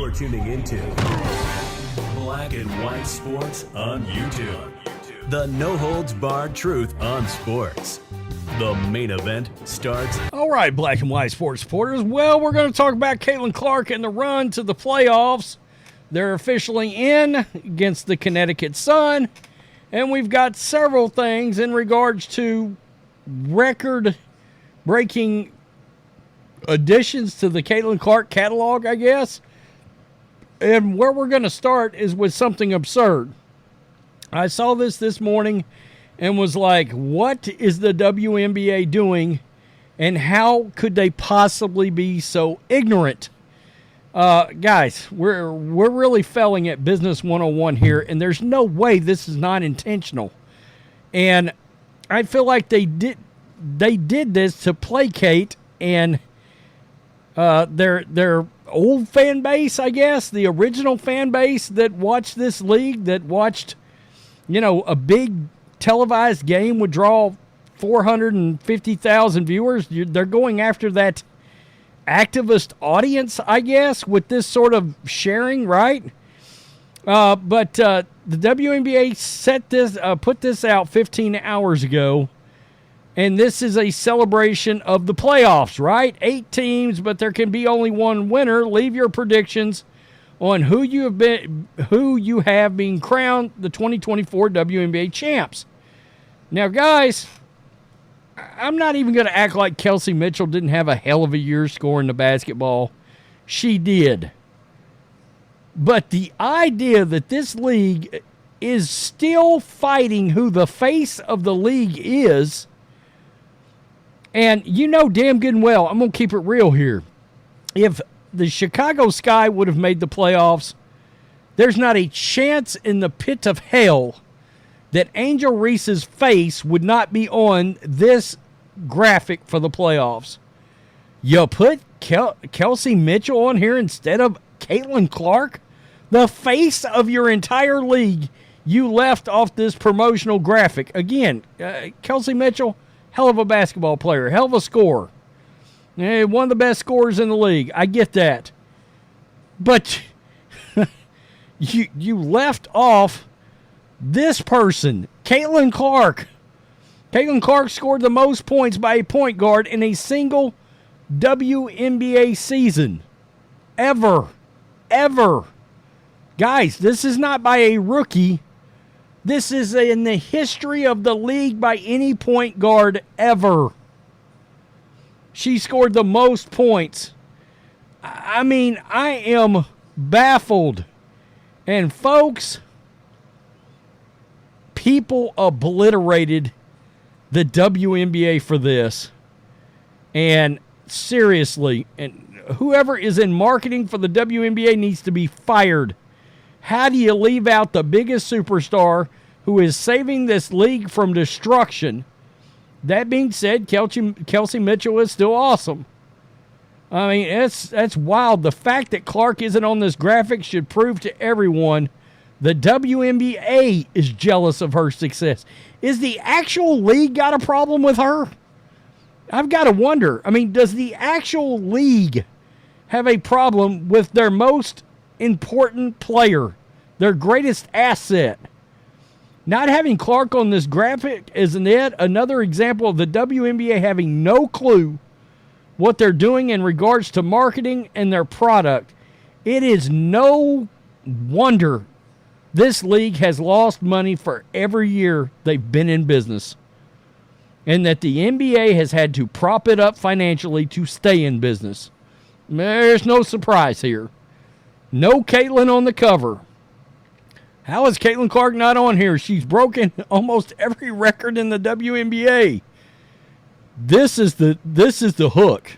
You're tuning into Black and White Sports on YouTube. The no-holds-barred truth on sports. The main event starts. All right, Black and White Sports supporters. Well, we're going to talk about Caitlin Clark and the run to the playoffs. They're officially in against the Connecticut Sun. And we've got several things in regards to record-breaking additions to the Caitlin Clark catalog, I guess. And where we're going to start is with something absurd. I saw this morning and was like, what is the WNBA doing, and how could they possibly be so ignorant? Guys, we're really failing at Business 101 here, and there's no way this is not intentional. And I feel like they did this to placate and their old fan base, I guess, the original fan base that watched this league, that watched, a big televised game would draw 450,000 viewers. They're going after that activist audience, I guess, with this sort of sharing, right? But the WNBA put this out 15 hours ago, and this is a celebration of the playoffs, right? 8 teams, but there can be only one winner. Leave your predictions on who you have been crowned the 2024 WNBA champs. Now, guys, I'm not even going to act like Kelsey Mitchell didn't have a hell of a year scoring the basketball. She did. But the idea that this league is still fighting who the face of the league is, and damn good and well, I'm going to keep it real here. If the Chicago Sky would have made the playoffs, there's not a chance in the pit of hell that Angel Reese's face would not be on this graphic for the playoffs. You put Kelsey Mitchell on here instead of Caitlin Clark, the face of your entire league. You left off this promotional graphic. Again, Kelsey Mitchell, hell of a basketball player, hell of a scorer. One of the best scorers in the league. I get that. But you left off this person, Caitlin Clark. Caitlin Clark scored the most points by a point guard in a single WNBA season. Ever. Guys, this is not by a rookie. This is in the history of the league by any point guard ever. She scored the most points. I mean, I am baffled. And folks, people obliterated the WNBA for this. And seriously, and whoever is in marketing for the WNBA needs to be fired. How do you leave out the biggest superstar who is saving this league from destruction? That being said, Kelsey Mitchell is still awesome. I mean, that's wild. The fact that Clark isn't on this graphic should prove to everyone the WNBA is jealous of her success. Is the actual league got a problem with her? I've got to wonder. I mean, does the actual league have a problem with their most important player, their greatest asset? Not having Clark on this graphic is another example of the WNBA having no clue what they're doing in regards to marketing and their product. It is no wonder this league has lost money for every year they've been in business, and that the NBA has had to prop it up financially to stay in business. There's no surprise here. No Caitlin on the cover. How is Caitlin Clark not on here? She's broken almost every record in the WNBA. This is the hook.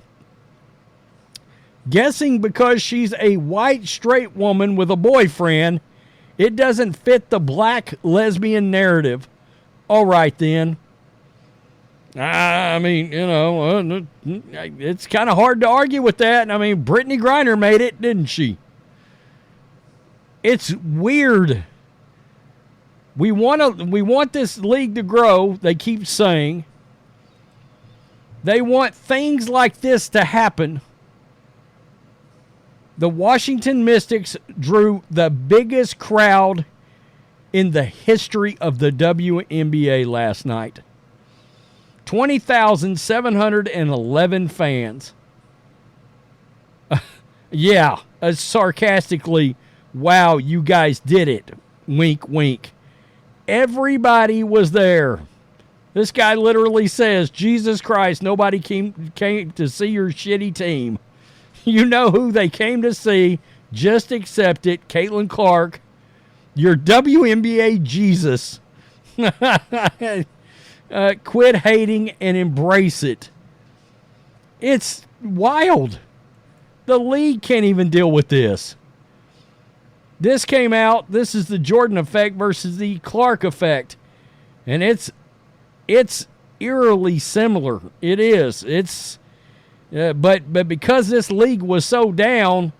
Guessing because she's a white straight woman with a boyfriend, it doesn't fit the black lesbian narrative. All right then. I mean, it's kind of hard to argue with that. I mean, Brittany Griner made it, didn't she? It's weird. We want this league to grow, they keep saying. They want things like this to happen. The Washington Mystics drew the biggest crowd in the history of the WNBA last night. 20,711 fans. Yeah, sarcastically, wow, you guys did it. Wink, wink. Everybody was there. This guy literally says, Jesus Christ, nobody came to see your shitty team. You know who they came to see. Just accept it. Caitlin Clark, your WNBA Jesus. Quit hating and embrace it. It's wild. The league can't even deal with this. This came out. This is the Jordan effect versus the Clark effect. And it's eerily similar. It is. But because this league was so down,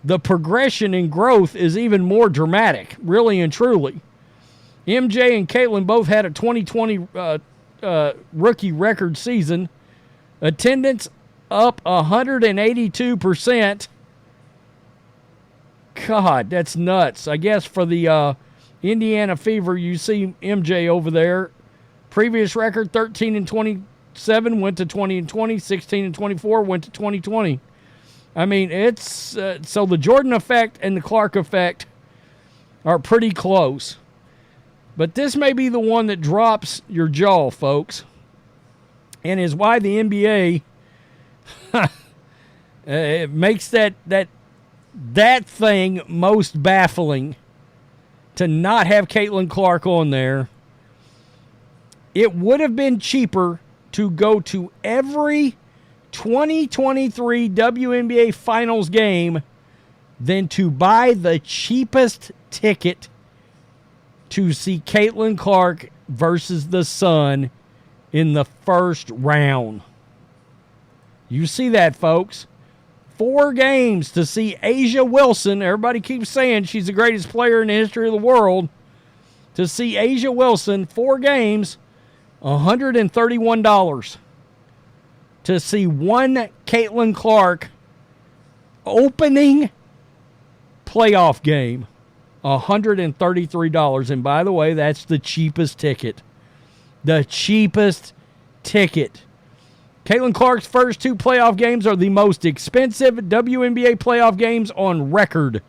the progression in growth is even more dramatic, really and truly. MJ and Caitlin both had a 2020 rookie record season. Attendance up 182%. God, that's nuts. I guess for the Indiana Fever, you see MJ over there. Previous record, 13 and 27, went to 20 and 20. 16 and 24, went to 2020. I mean, it's so the Jordan effect and the Clark effect are pretty close. But this may be the one that drops your jaw, folks, and is why the NBA it makes that thing most baffling to not have Caitlin Clark on there. It would have been cheaper to go to every 2023 WNBA Finals game than to buy the cheapest ticket to see Caitlin Clark versus the Sun in the first round. You see that, folks. 4 games to see A'ja Wilson. Everybody keeps saying she's the greatest player in the history of the world. To see A'ja Wilson, 4 games, $131. To see one Caitlin Clark opening playoff game, $133. And by the way, that's the cheapest ticket. The cheapest ticket. Caitlin Clark's first 2 playoff games are the most expensive WNBA playoff games on record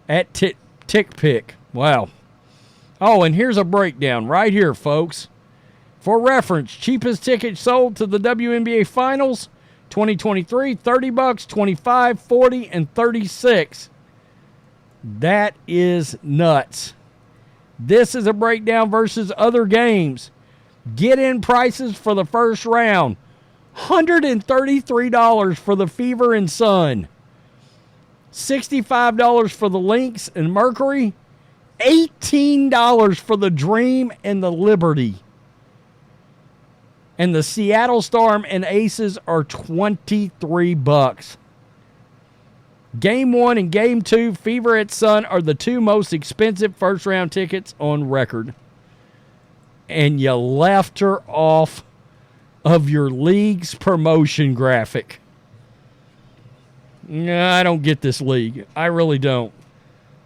at TickPick. Wow. Oh, and here's a breakdown right here, folks. For reference, cheapest ticket sold to the WNBA Finals, 2023, $30, $25, $40, and $36. That is nuts. This is a breakdown versus other games. Get-in prices for the first round. $133 for the Fever and Sun. $65 for the Lynx and Mercury. $18 for the Dream and the Liberty. And the Seattle Storm and Aces are $23. Game 1 and Game 2, Fever at Sun, are the 2 most expensive first-round tickets on record. And you left her off of your league's promotion graphic. I don't get this league. I really don't.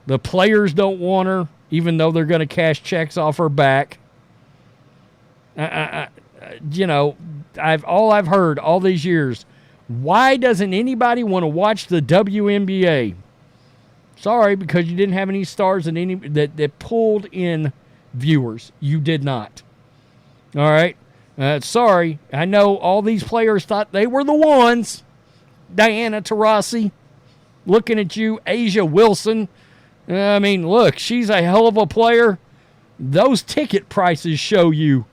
The players don't want her, even though they're going to cash checks off her back. I've heard all these years, why doesn't anybody want to watch the WNBA? Sorry, because you didn't have any stars and any that pulled in viewers. You did not. All right. Sorry. I know all these players thought they were the ones. Diana Taurasi, looking at you. A'ja Wilson. I mean, look, she's a hell of a player. Those ticket prices show you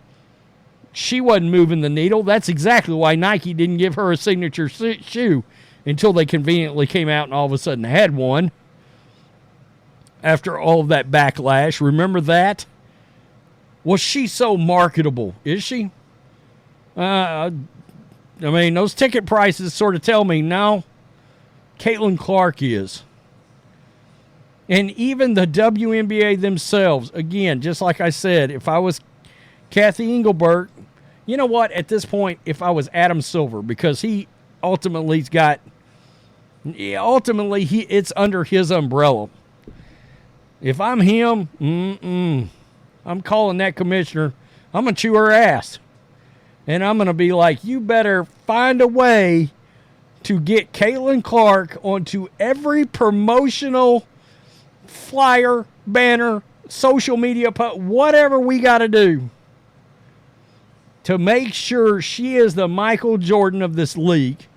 she wasn't moving the needle. That's exactly why Nike didn't give her a signature shoe until they conveniently came out and all of a sudden had one. After all of that backlash, remember that? Was she so marketable? Is she? I mean, those ticket prices sort of tell me, no, Caitlin Clark is. And even the WNBA themselves, again, just like I said, if I was Kathy Engelbert, you know what? At this point, if I was Adam Silver, because he ultimately's got Yeah, ultimately, it's under his umbrella. If I'm him, I'm calling that commissioner. I'm going to chew her ass. And I'm going to be like, you better find a way to get Caitlin Clark onto every promotional flyer, banner, social media, whatever we got to do to make sure she is the Michael Jordan of this league.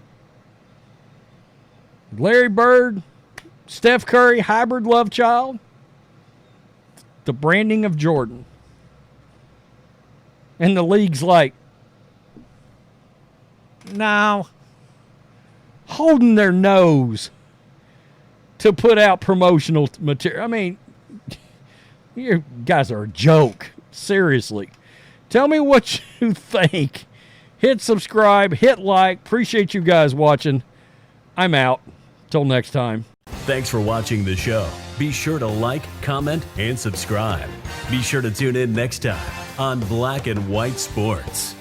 Larry Bird, Steph Curry, hybrid love child, the branding of Jordan. And the league's like, no, holding their nose to put out promotional material. I mean, you guys are a joke. Seriously. Tell me what you think. Hit subscribe, hit like. Appreciate you guys watching. I'm out. Till next time. Thanks for watching the show. Be sure to like, comment, and subscribe. Be sure to tune in next time on Black and White Sports.